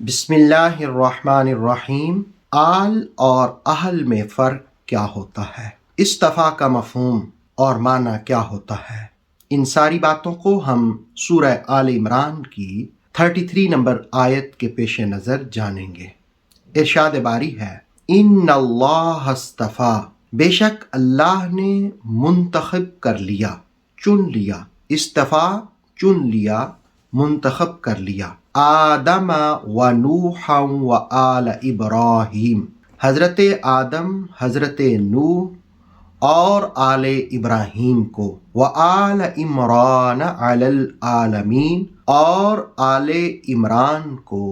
بسم اللہ الرحمن الرحیم۔ آل اور اہل میں فرق کیا ہوتا ہے، اصطفیٰ کا مفہوم اور معنی کیا ہوتا ہے، ان ساری باتوں کو ہم سورہ آل عمران کی 33 نمبر آیت کے پیش نظر جانیں گے۔ ارشاد باری ہے، ان اللہ اصطفیٰ، بے شک اللہ نے منتخب کر لیا، چن لیا، اصطفیٰ چن لیا، منتخب کر لیا، آدم و نوح و آل ابراہیم، حضرت آدم، حضرت نوح اور آل ابراہیم کو، و آل عمران علی العالمین، اور آل عمران کو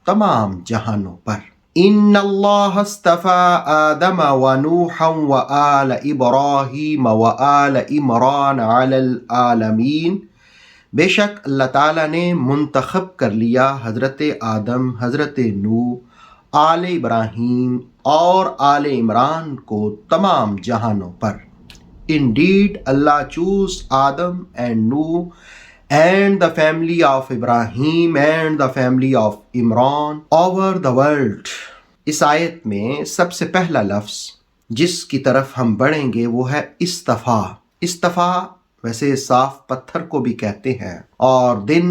تمام جہانوں پر۔ ان اللہ اصطفیٰ آدم و نوح و آل ابراہیم و آل عمران علی العالمین، بے شک اللہ تعالیٰ نے منتخب کر لیا حضرت آدم، حضرت نوح، آل ابراہیم اور آل عمران کو تمام جہانوں پر۔ Indeed, Allah chose Adam and Noah and the family of Ibrahim and the family of Imran over the world۔ اس آیت میں سب سے پہلا لفظ جس کی طرف ہم بڑھیں گے وہ ہے اصطفیٰ۔ اصطفیٰ ویسے صاف پتھر کو بھی کہتے ہیں، اور دن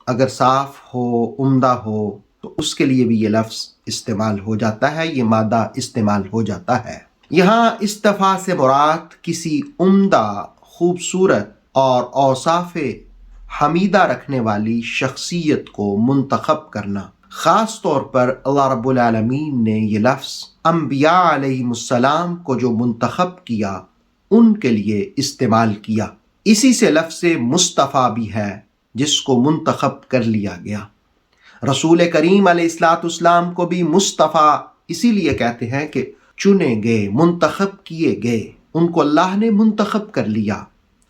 اگر صاف ہو، عمدہ ہو، تو اس کے لیے بھی یہ لفظ استعمال ہو جاتا ہے، یہ مادہ استعمال ہو جاتا ہے۔ یہاں اصطفیٰ سے مراد کسی عمدہ، خوبصورت اور اوصاف حمیدہ رکھنے والی شخصیت کو منتخب کرنا۔ خاص طور پر اللہ رب العالمین نے یہ لفظ انبیاء علیہم السلام کو جو منتخب کیا ان کے لیے استعمال کیا۔ اسی سے لفظ مصطفیٰ بھی ہے، جس کو منتخب کر لیا گیا۔ رسول کریم علیہ الصلاۃ والسلام کو بھی مصطفیٰ اسی لیے کہتے ہیں کہ چنے گئے، منتخب کیے گئے، ان کو اللہ نے منتخب کر لیا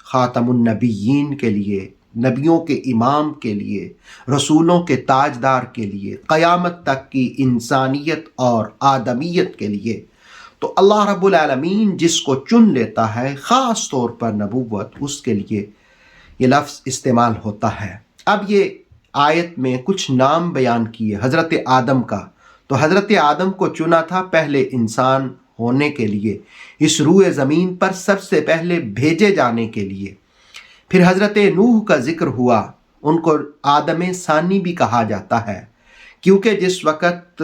خاتم النبیین کے لیے، نبیوں کے امام کے لیے، رسولوں کے تاجدار کے لیے، قیامت تک کی انسانیت اور آدمیت کے لیے۔ تو اللہ رب العالمین جس کو چن لیتا ہے، خاص طور پر نبوت، اس کے لیے یہ لفظ استعمال ہوتا ہے۔ اب یہ آیت میں کچھ نام بیان کیے حضرت آدم کا، تو حضرت آدم کو چنا تھا پہلے انسان ہونے کے لیے، اس روئے زمین پر سب سے پہلے بھیجے جانے کے لیے۔ پھر حضرت نوح کا ذکر ہوا، ان کو آدم ثانی بھی کہا جاتا ہے، کیونکہ جس وقت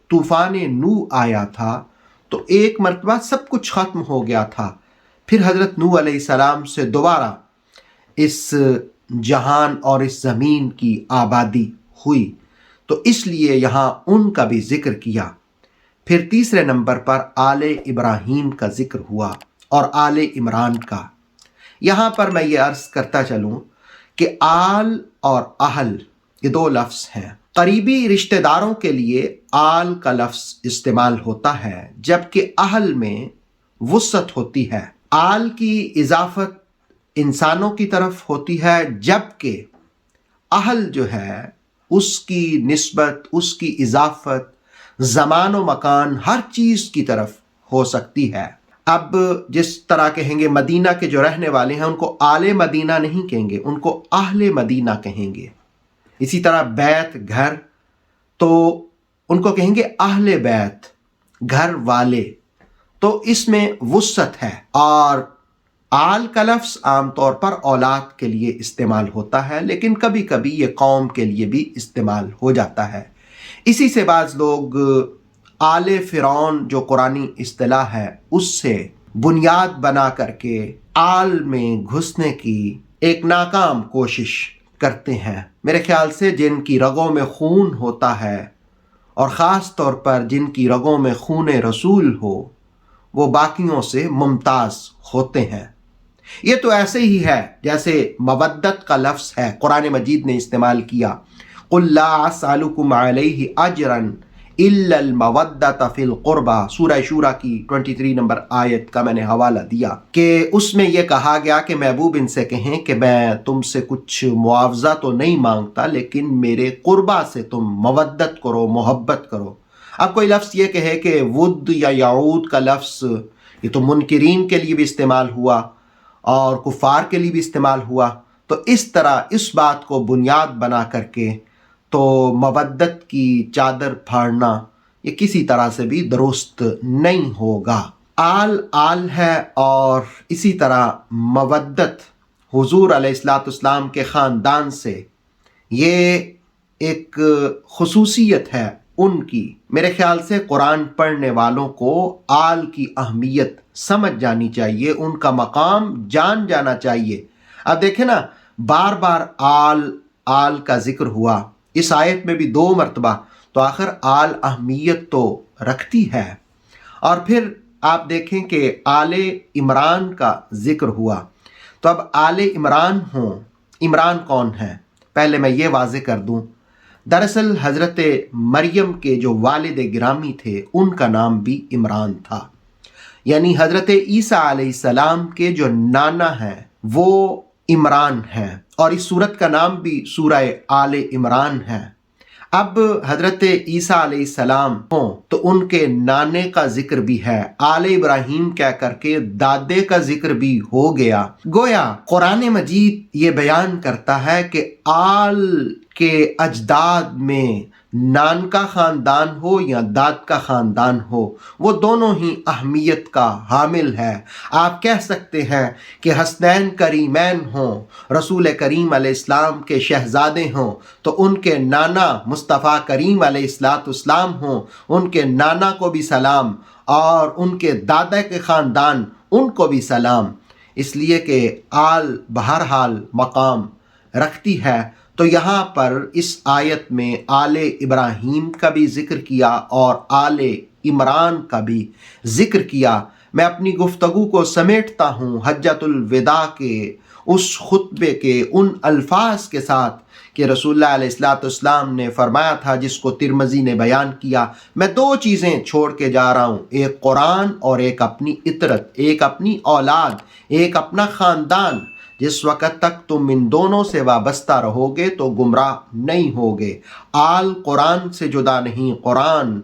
طوفان نوح آیا تھا تو ایک مرتبہ سب کچھ ختم ہو گیا تھا، پھر حضرت نوح علیہ السلام سے دوبارہ اس جہان اور اس زمین کی آبادی ہوئی، تو اس لیے یہاں ان کا بھی ذکر کیا۔ پھر تیسرے نمبر پر آل ابراہیم کا ذکر ہوا اور آل عمران کا۔ یہاں پر میں یہ عرض کرتا چلوں کہ آل اور اہل یہ دو لفظ ہیں۔ قریبی رشتہ داروں کے لیے آل کا لفظ استعمال ہوتا ہے، جبکہ اہل میں وسعت ہوتی ہے۔ آل کی اضافت انسانوں کی طرف ہوتی ہے، جبکہ اہل جو ہے اس کی نسبت، اس کی اضافت زمان و مکان ہر چیز کی طرف ہو سکتی ہے۔ اب جس طرح کہیں گے مدینہ کے جو رہنے والے ہیں ان کو آل مدینہ نہیں کہیں گے، ان کو اہل مدینہ کہیں گے۔ اسی طرح بیت، گھر، تو ان کو کہیں گے اہل بیت، گھر والے۔ تو اس میں وسعت ہے۔ اور آل کا لفظ عام طور پر اولاد کے لیے استعمال ہوتا ہے، لیکن کبھی کبھی یہ قوم کے لیے بھی استعمال ہو جاتا ہے۔ اسی سے بعض لوگ آل فرعون جو قرآنی اصطلاح ہے اس سے بنیاد بنا کر کے آل میں گھسنے کی ایک ناکام کوشش کرتے ہیں۔ میرے خیال سے جن کی رگوں میں خون ہوتا ہے، اور خاص طور پر جن کی رگوں میں خون رسول ہو، وہ باقیوں سے ممتاز ہوتے ہیں۔ یہ تو ایسے ہی ہے جیسے مودت کا لفظ ہے، قرآن مجید نے استعمال کیا، قُلْ لَا أَسْأَلُكُمْ عَلَيْهِ أَجْرًا إِلَّا الْمَوَدَّةَ فِي الْقُرْبَى۔ سورہ شورى کی 23 نمبر آیت کا میں نے حوالہ دیا کہ اس میں یہ کہا گیا کہ محبوب ان سے کہیں کہ میں تم سے کچھ معاوضہ تو نہیں مانگتا، لیکن میرے قربہ سے تم مودت کرو، محبت کرو۔ اب کوئی لفظ یہ کہے کہ ود یا یعود کا لفظ یہ تو منکرین کے لیے بھی استعمال ہوا اور کفار کے لیے بھی استعمال ہوا، تو اس طرح اس بات کو بنیاد بنا کر کے تو مودت کی چادر پھاڑنا یہ کسی طرح سے بھی درست نہیں ہوگا۔ آل ہے اور اسی طرح مودت حضور علیہ السلام کے خاندان سے، یہ ایک خصوصیت ہے ان کی۔ میرے خیال سے قرآن پڑھنے والوں کو آل کی اہمیت سمجھ جانی چاہیے، ان کا مقام جان جانا چاہیے۔ اب دیکھیں نا، بار بار آل کا ذکر ہوا، اس آیت میں بھی 2 مرتبہ، تو آخر آل اہمیت تو رکھتی ہے۔ اور پھر آپ دیکھیں کہ آل عمران کا ذکر ہوا، تو اب آل عمران ہوں، عمران کون ہے؟ پہلے میں یہ واضح کر دوں، دراصل حضرت مریم کے جو والد گرامی تھے ان کا نام بھی عمران تھا، یعنی حضرت عیسیٰ علیہ السلام کے جو نانا ہیں وہ عمران ہیں، اور اس سورت کا نام بھی سورہ آل عمران ہے۔ اب حضرت عیسیٰ علیہ السلام ہوں تو ان کے نانے کا ذکر بھی ہے، آل ابراہیم کہہ کر کے دادے کا ذکر بھی ہو گیا۔ گویا قرآن مجید یہ بیان کرتا ہے کہ آل کے اجداد میں نان کا خاندان ہو یا داد کا خاندان ہو، وہ دونوں ہی اہمیت کا حامل ہے۔ آپ کہہ سکتے ہیں کہ حسنین کریمین ہوں، رسول کریم علیہ السلام کے شہزادے ہوں تو ان کے نانا مصطفیٰ کریم علیہ السلام ہوں، ان کے نانا کو بھی سلام، اور ان کے دادا کے خاندان ان کو بھی سلام، اس لیے کہ آل بہرحال مقام رکھتی ہے۔ تو یہاں پر اس آیت میں آل ابراہیم کا بھی ذکر کیا اور آل عمران کا بھی ذکر کیا۔ میں اپنی گفتگو کو سمیٹتا ہوں حجۃ الوداع کے اس خطبے کے ان الفاظ کے ساتھ کہ رسول اللہ علیہ السلام نے فرمایا تھا، جس کو ترمذی نے بیان کیا، میں 2 چیزیں چھوڑ کے جا رہا ہوں، ایک قرآن اور ایک اپنی عطرت، ایک اپنی اولاد، ایک اپنا خاندان۔ جس وقت تک تم ان دونوں سے وابستہ رہو گے تو گمراہ نہیں ہوگے۔ آل قرآن سے جدا نہیں، قرآن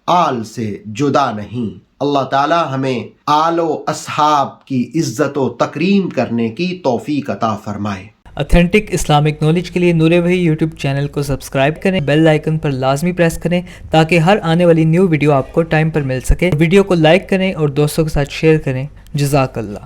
آل سے جدا نہیں۔ اللہ تعالی ہمیں آل و اصحاب کی عزت و تکریم کرنے کی توفیق عطا فرمائے۔ اتھینٹک اسلامک نالج کے لیے نور وحی یوٹیوب چینل کو سبسکرائب کریں، بیل آئیکن پر لازمی پریس کریں تاکہ ہر آنے والی نیو ویڈیو آپ کو ٹائم پر مل سکے۔ ویڈیو کو لائک کریں اور دوستوں کے ساتھ شیئر کریں۔ جزاک اللہ۔